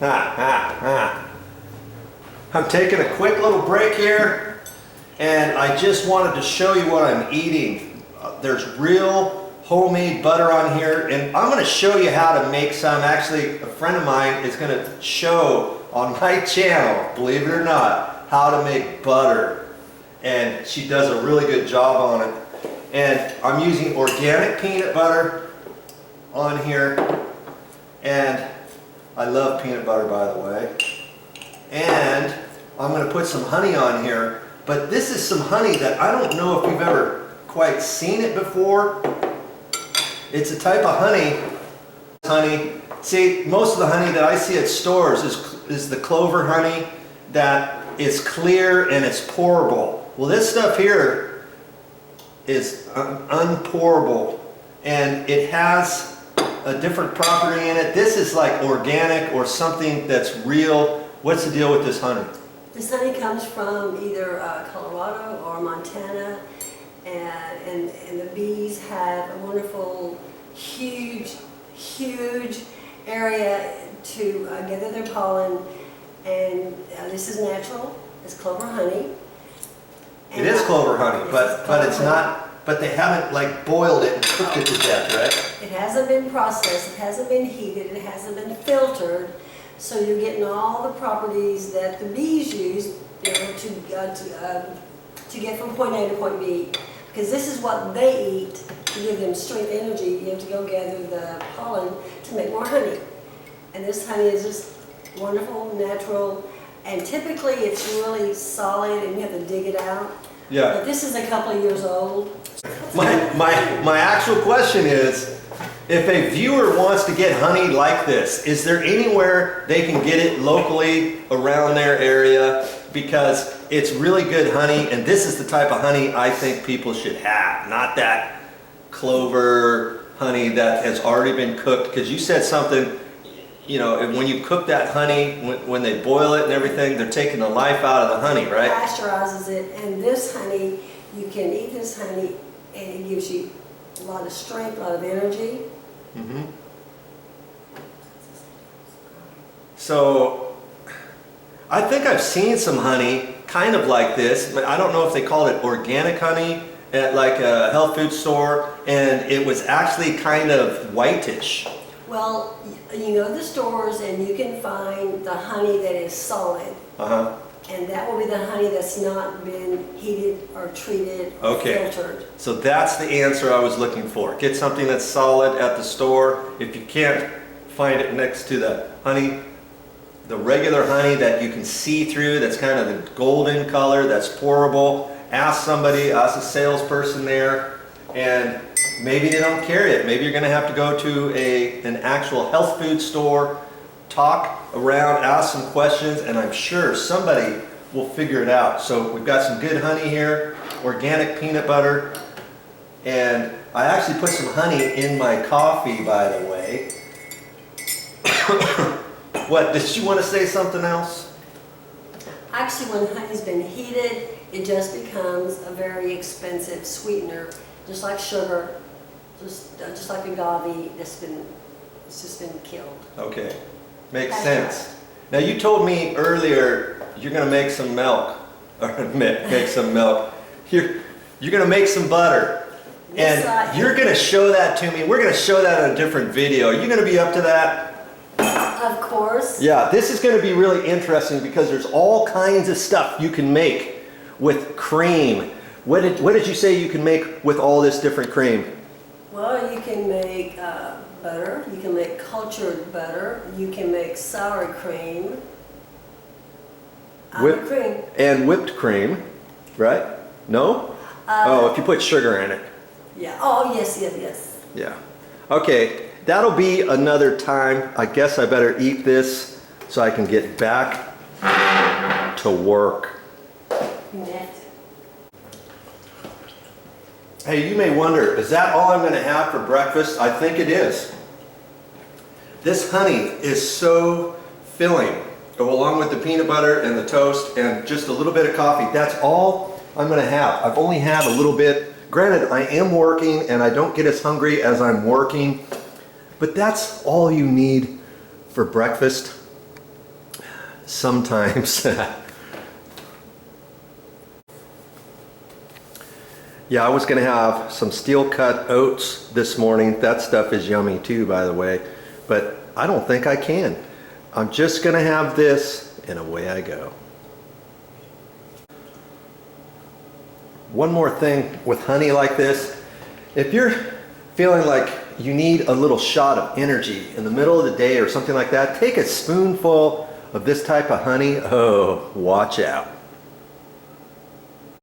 I'm taking a quick little break here, and I just wanted to show you what I'm eating. There's real homemade butter on here, and I'm going to show you how to make some. Actually, a friend of mine is going to show on my channel, believe it or not, how to make butter. And she does a really good job on it. And I'm using organic peanut butter on here. And I love peanut butter, by the way. And I'm going to put some honey on here. But this is some honey that I don't know if we've ever quite seen it before. It's a type of honey. See, most of the honey that I see at stores is the clover honey that is clear and it's pourable. Well, this stuff here is unpourable, and it has a different property in it. This is like organic or something that's real. What's the deal with this honey? This honey comes from either Colorado or Montana, and the bees have a wonderful, huge area to gather their pollen, and this is natural. It's clover honey. And it is clover honey, but it's not. But they haven't like boiled it and cooked it to death, right? It hasn't been processed. It hasn't been heated. It hasn't been filtered. So you're getting all the properties that the bees use, you know, to get from point A to point B. Because this is what they eat to give them strength, energy, you know, to go gather the pollen to make more honey. And this honey is just wonderful, natural, and typically it's really solid and you have to dig it out. Yeah. But this is a couple of years old. My actual question is, if a viewer wants to get honey like this, is there anywhere they can get it locally around their area? Because it's really good honey, and this is the type of honey I think people should have, not that clover honey that has already been cooked. Because you said something, you know, when you cook that honey, when they boil it and everything, they're taking the life out of the honey, right? Pasteurizes it, and this honey, you can eat this honey, and it gives you a lot of strength, a lot of energy. Mm-hmm. So, I think I've seen some honey kind of like this, but I don't know if they called it organic honey at like a health food store, and it was actually kind of whitish. Well, you go to the stores and you can find the honey that is solid. Uh-huh. And that will be the honey that's not been heated or treated or filtered. So that's the answer I was looking for. Get something that's solid at the store. If you can't find it next to the honey, the regular honey that you can see through, that's kind of the golden color, that's pourable, ask somebody, ask a salesperson there, and maybe they don't carry it. Maybe you're going to have to go to an actual health food store, talk around, ask some questions, and I'm sure somebody will figure it out. So we've got some good honey here, organic peanut butter, and I actually put some honey in my coffee, by the way. What, did you want to say something else? Actually, when honey's been heated, it just becomes a very expensive sweetener, just like sugar, just like agave it's just been killed. Okay, makes sense. Now you told me earlier you're going to make some milk, or make some milk. You're going to make some butter, Yes, and you're going to show that to me. We're going to show that in a different video. Are you going to be up to that? Of course. Yeah, this is going to be really interesting because there's all kinds of stuff you can make with cream. What did you say you can make with all this different cream? Well, you can make butter, you can make cultured butter, you can make sour cream, cream. And whipped cream, right? No? Oh, if you put sugar in it. Yeah, oh yes. Yeah. Okay, that'll be another time. I guess I better eat this so I can get back to work. Next. Hey, you may wonder, is that all I'm going to have for breakfast? I think it is. This honey is so filling, along with the peanut butter and the toast and just a little bit of coffee. That's all I'm going to have. I've only had a little bit. Granted, I am working and I don't get as hungry as I'm working, but that's all you need for breakfast. sometimes. Yeah, I was gonna have some steel cut oats this morning. That stuff is yummy too, by the way, but I don't think I can. I'm just gonna have this and away I go. One more thing with honey like this, if you're feeling like you need a little shot of energy in the middle of the day or something like that, take a spoonful of this type of honey. Oh, watch out.